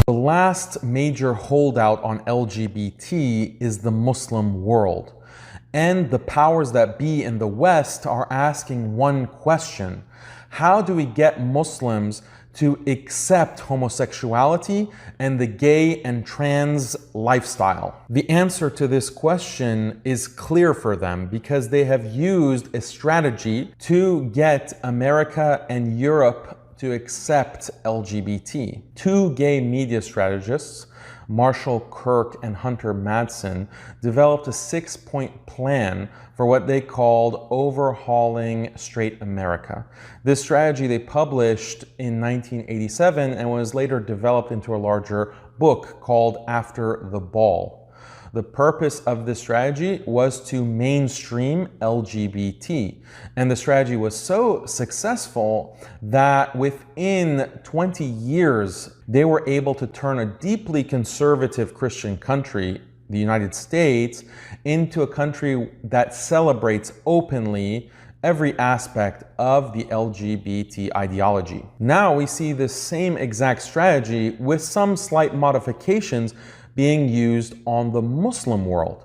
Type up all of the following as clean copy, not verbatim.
The last major holdout on LGBT is the Muslim world. And the powers that be in the West are asking one question: how do we get Muslims to accept homosexuality and the gay and trans lifestyle? The answer to this question is clear for them because they have used a strategy to get America and Europe to accept LGBT. Two gay media strategists, Marshall Kirk and Hunter Madsen, developed a 6-point plan for what they called overhauling straight America. This strategy they published in 1987 and was later developed into a larger book called After the Ball. The purpose of this strategy was to mainstream LGBT. And the strategy was so successful that within 20 years, they were able to turn a deeply conservative Christian country, the United States, into a country that celebrates openly every aspect of the LGBT ideology. Now we see the same exact strategy with some slight modifications being used on the Muslim world.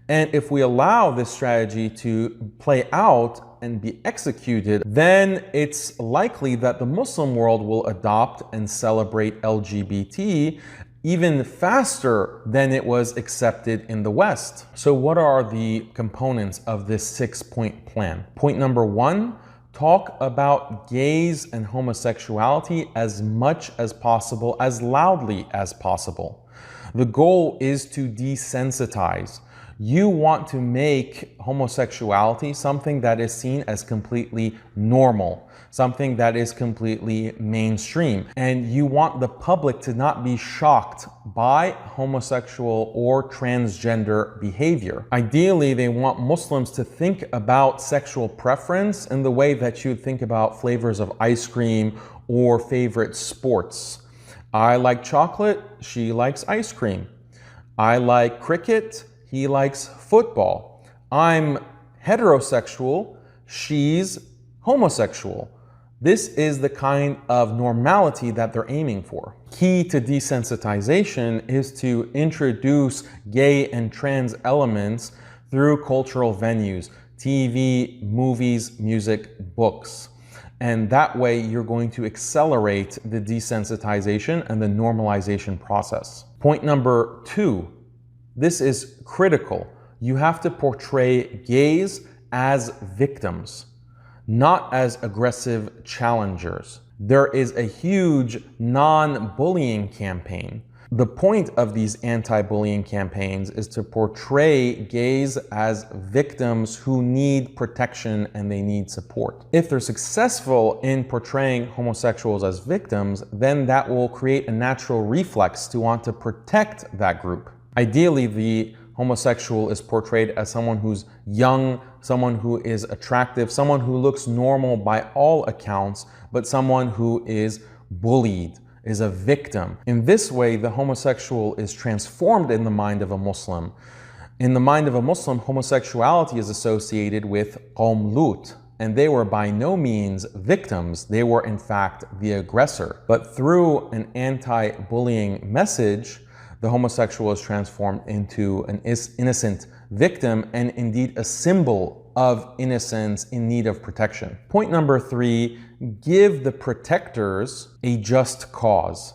And if we allow this strategy to play out and be executed, then it's likely that the Muslim world will adopt and celebrate LGBT even faster than it was accepted in the West. So what are the components of this 6-point plan? Point number 1, talk about gays and homosexuality as much as possible, as loudly as possible. The goal is to desensitize. You want to make homosexuality something that is seen as completely normal, something that is completely mainstream. And you want the public to not be shocked by homosexual or transgender behavior. Ideally, they want Muslims to think about sexual preference in the way that you would think about flavors of ice cream or favorite sports. I like chocolate, she likes ice cream. I like cricket, he likes football. I'm heterosexual, she's homosexual. This is the kind of normality that they're aiming for. Key to desensitization is to introduce gay and trans elements through cultural venues, TV, movies, music, books. And that way you're going to accelerate the desensitization and the normalization process. Point number 2, this is critical. You have to portray gays as victims, not as aggressive challengers. There is a huge non-bullying campaign. The point of these anti-bullying campaigns is to portray gays as victims who need protection and they need support. If they're successful in portraying homosexuals as victims, then that will create a natural reflex to want to protect that group. Ideally, the homosexual is portrayed as someone who's young, someone who is attractive, someone who looks normal by all accounts, but someone who is bullied, is a victim. In this way, the homosexual is transformed in the mind of a Muslim. In the mind of a Muslim, homosexuality is associated with Qawm Lut, and they were by no means victims. They were in fact the aggressor. But through an anti-bullying message, the homosexual is transformed into an innocent victim and indeed a symbol of innocence in need of protection. Point number 3, give the protectors a just cause.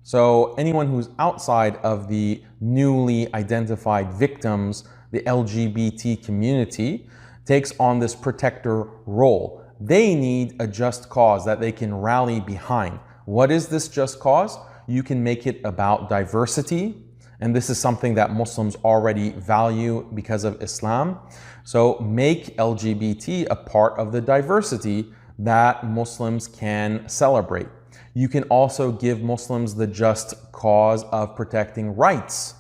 So anyone who's outside of the newly identified victims, the LGBT community, takes on this protector role. They need a just cause that they can rally behind. What is this just cause? You can make it about diversity, and this is something that Muslims already value because of Islam. So make LGBT a part of the diversity that Muslims can celebrate. You can also give Muslims the just cause of protecting rights.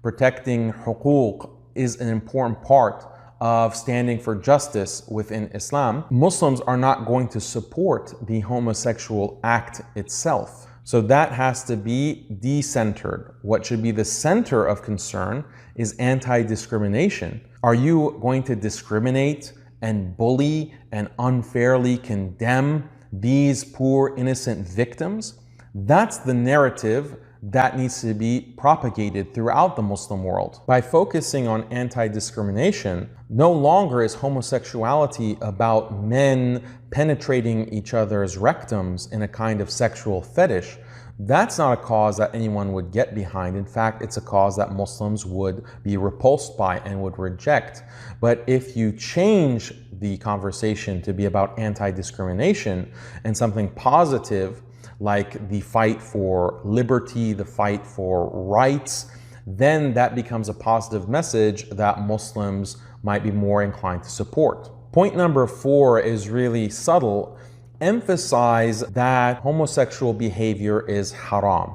Protecting huquq is an important part of standing for justice within Islam. Muslims are not going to support the homosexual act itself. So that has to be decentered. What should be the center of concern is anti-discrimination. Are you going to discriminate and bully and unfairly condemn these poor innocent victims? That's the narrative that needs to be propagated throughout the Muslim world. By focusing on anti-discrimination, no longer is homosexuality about men penetrating each other's rectums in a kind of sexual fetish. That's not a cause that anyone would get behind. In fact, it's a cause that Muslims would be repulsed by and would reject. But if you change the conversation to be about anti-discrimination and something positive, like the fight for liberty, the fight for rights, then that becomes a positive message that Muslims might be more inclined to support. Point number 4 is really subtle. Emphasize that homosexual behavior is haram.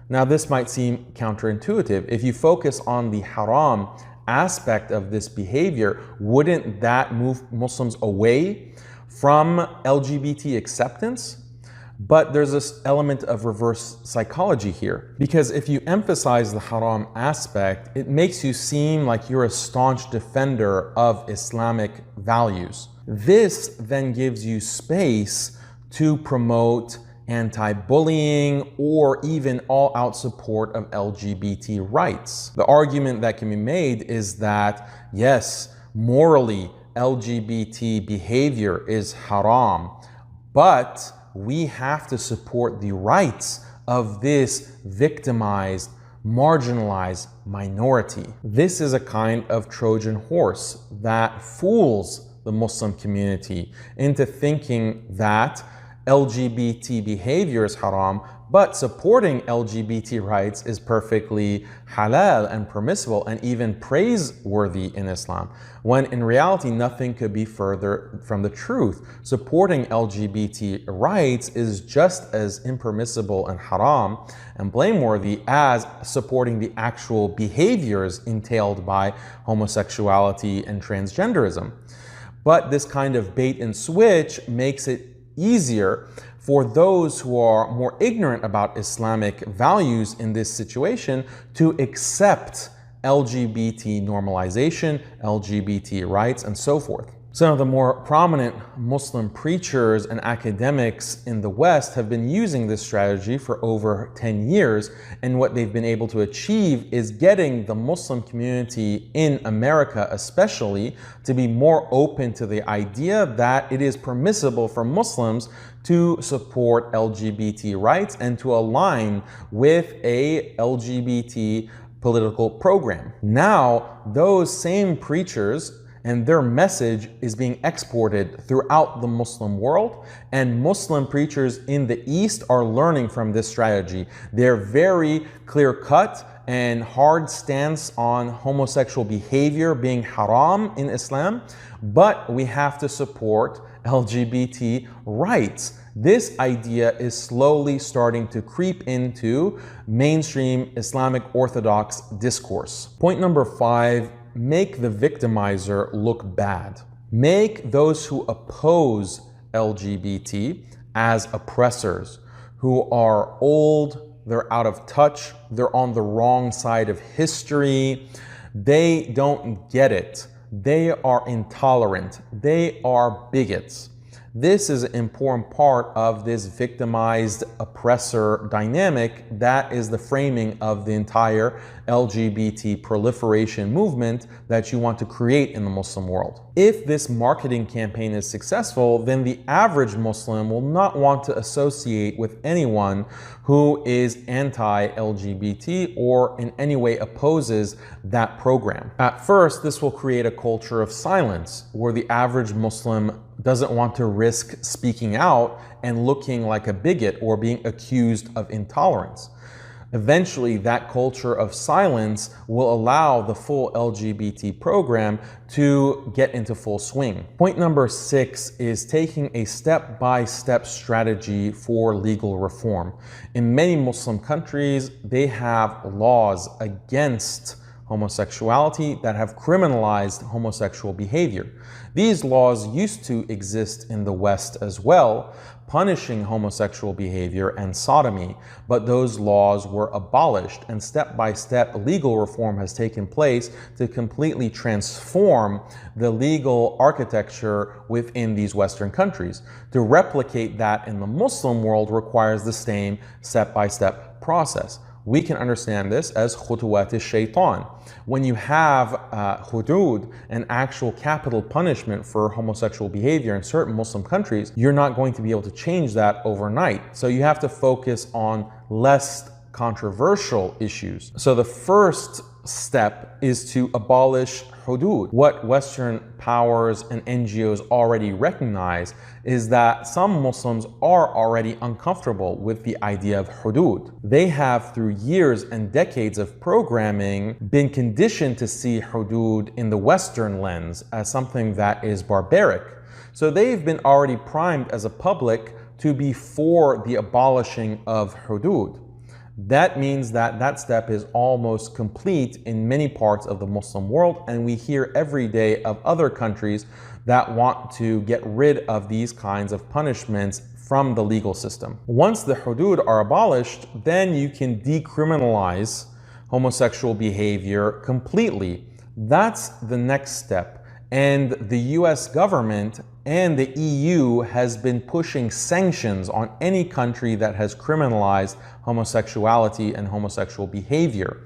Now, this might seem counterintuitive. If you focus on the haram aspect of this behavior, wouldn't that move Muslims away from LGBT acceptance? But there's this element of reverse psychology here, because if you emphasize the haram aspect, it makes you seem like you're a staunch defender of Islamic values. This then gives you space to promote anti-bullying or even all-out support of LGBT rights. The argument that can be made is that, yes, morally, LGBT behavior is haram, but we have to support the rights of this victimized, marginalized minority. This is a kind of Trojan horse that fools the Muslim community into thinking that LGBT behavior is haram, but supporting LGBT rights is perfectly halal and permissible and even praiseworthy in Islam, when in reality nothing could be further from the truth. Supporting LGBT rights is just as impermissible and haram and blameworthy as supporting the actual behaviors entailed by homosexuality and transgenderism. But this kind of bait and switch makes it easier for those who are more ignorant about Islamic values in this situation to accept LGBT normalization, LGBT rights, and so forth. Some of the more prominent Muslim preachers and academics in the West have been using this strategy for over 10 years, and what they've been able to achieve is getting the Muslim community in America especially to be more open to the idea that it is permissible for Muslims to support LGBT rights and to align with a LGBT political program. Now, those same preachers and their message is being exported throughout the Muslim world, and Muslim preachers in the East are learning from this strategy. They're very clear-cut and hard stance on homosexual behavior being haram in Islam, but we have to support LGBT rights. This idea is slowly starting to creep into mainstream Islamic Orthodox discourse. Point number 5, make the victimizer look bad. Make those who oppose LGBT as oppressors, who are old, they're out of touch, they're on the wrong side of history, they don't get it, they are intolerant, they are bigots. This is an important part of this victimized oppressor dynamic that is the framing of the entire LGBT proliferation movement that you want to create in the Muslim world. If this marketing campaign is successful, then the average Muslim will not want to associate with anyone who is anti-LGBT or in any way opposes that program. At first, this will create a culture of silence where the average Muslim doesn't want to risk speaking out and looking like a bigot or being accused of intolerance. Eventually, that culture of silence will allow the full LGBT program to get into full swing. Point number 6 is taking a step-by-step strategy for legal reform. In many Muslim countries, they have laws against homosexuality that have criminalized homosexual behavior. These laws used to exist in the West as well, punishing homosexual behavior and sodomy, but those laws were abolished, and step-by-step legal reform has taken place to completely transform the legal architecture within these Western countries. To replicate that in the Muslim world requires the same step-by-step process. we can understand this as خطوات الشيطان. When you have hudud, an actual capital punishment for homosexual behavior in certain Muslim countries, you're not going to be able to change that overnight. So you have to focus on less controversial issues. So the first step is to abolish hudud. What Western powers and NGOs already recognize is that some Muslims are already uncomfortable with the idea of hudud. They have, through years and decades of programming, been conditioned to see hudud in the Western lens as something that is barbaric. So they've been already primed as a public to be for the abolishing of hudud. That means that that step is almost complete in many parts of the Muslim world, and we hear every day of other countries that want to get rid of these kinds of punishments from the legal system. Once the hudud are abolished, then you can decriminalize homosexual behavior completely. That's the next step. And the US government and the EU has been pushing sanctions on any country that has criminalized homosexuality and homosexual behavior.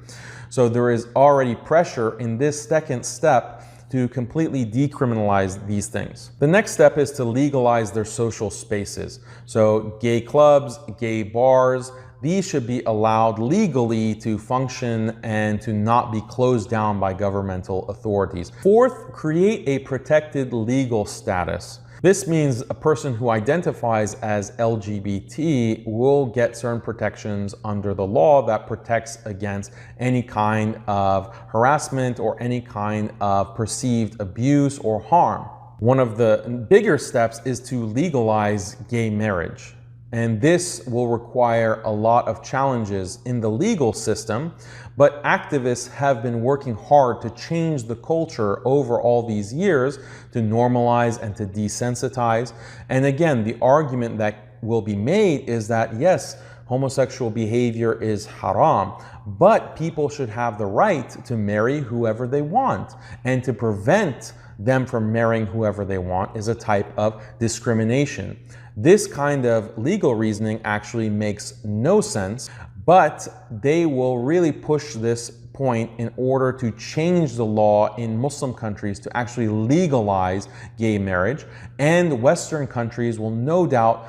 So there is already pressure in this second step to completely decriminalize these things. The next step is to legalize their social spaces. So gay clubs, gay bars, these should be allowed legally to function and to not be closed down by governmental authorities. Fourth, create a protected legal status. This means a person who identifies as LGBT will get certain protections under the law that protects against any kind of harassment or any kind of perceived abuse or harm. One of the bigger steps is to legalize gay marriage. And this will require a lot of challenges in the legal system, but activists have been working hard to change the culture over all these years to normalize and to desensitize. And again, the argument that will be made is that yes, homosexual behavior is haram, but people should have the right to marry whoever they want, and to prevent them from marrying whoever they want is a type of discrimination. This kind of legal reasoning actually makes no sense, but they will really push this point in order to change the law in Muslim countries to actually legalize gay marriage, and Western countries will no doubt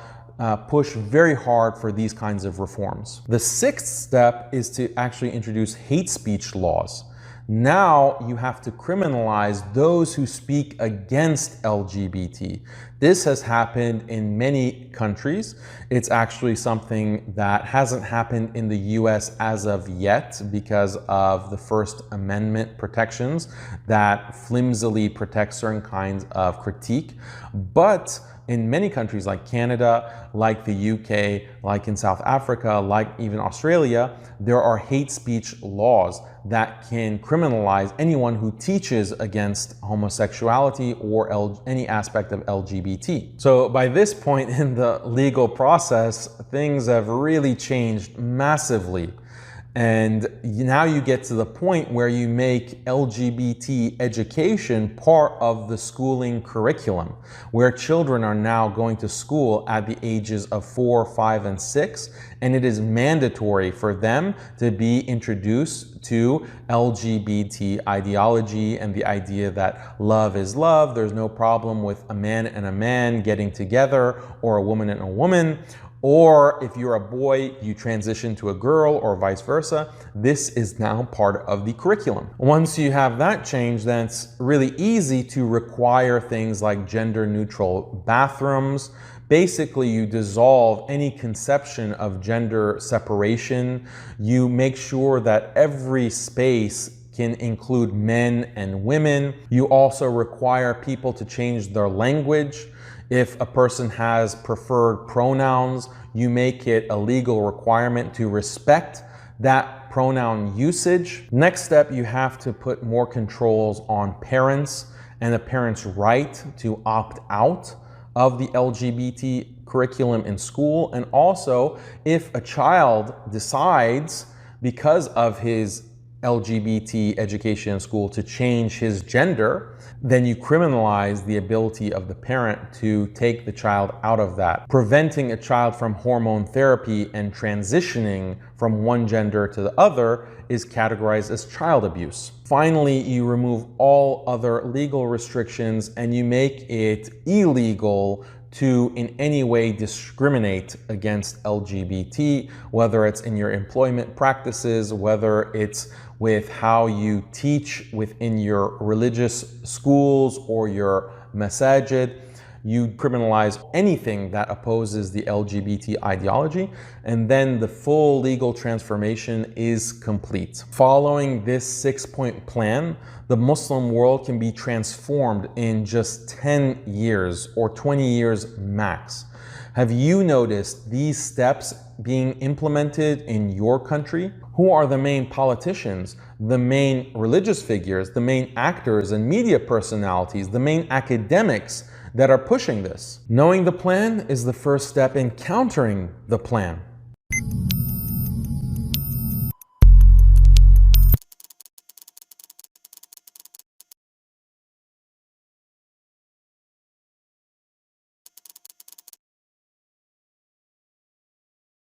push very hard for these kinds of reforms. The sixth step is to actually introduce hate speech laws. Now you have to criminalize those who speak against LGBT. This has happened in many countries. It's actually something that hasn't happened in the US as of yet because of the First Amendment protections that flimsily protect certain kinds of critique. But in many countries like Canada, like the UK, like in South Africa, like even Australia, there are hate speech laws that can criminalize anyone who teaches against homosexuality or any aspect of LGBT. So by this point in the legal process, things have really changed massively. And now you get to the point where you make LGBT education part of the schooling curriculum, where children are now going to school at the ages of 4, 5, and 6, and it is mandatory for them to be introduced to LGBT ideology and the idea that love is love, there's no problem with a man and a man getting together, or a woman and a woman, or if you're a boy, you transition to a girl, or vice versa. This is now part of the curriculum. Once you have that change, then it's really easy to require things like gender-neutral bathrooms. Basically, you dissolve any conception of gender separation. You make sure that every space can include men and women. You also require people to change their language. If a person has preferred pronouns, you make it a legal requirement to respect that pronoun usage. Next step, you have to put more controls on parents and the parent's right to opt out of the LGBT curriculum in school. And also, if a child decides, because of his LGBT education in school to change his gender, then you criminalize the ability of the parent to take the child out of that. Preventing a child from hormone therapy and transitioning from one gender to the other is categorized as child abuse. Finally, you remove all other legal restrictions and you make it illegal to in any way discriminate against LGBT, whether it's in your employment practices, whether it's with how you teach within your religious schools or your masajid. You criminalize anything that opposes the LGBT ideology, and then the full legal transformation is complete. Following this 6-point plan, the Muslim world can be transformed in just 10 years or 20 years max. Have you noticed these steps being implemented in your country? Who are the main politicians, the main religious figures, the main actors and media personalities, the main academics that are pushing this? Knowing the plan is the first step in countering the plan.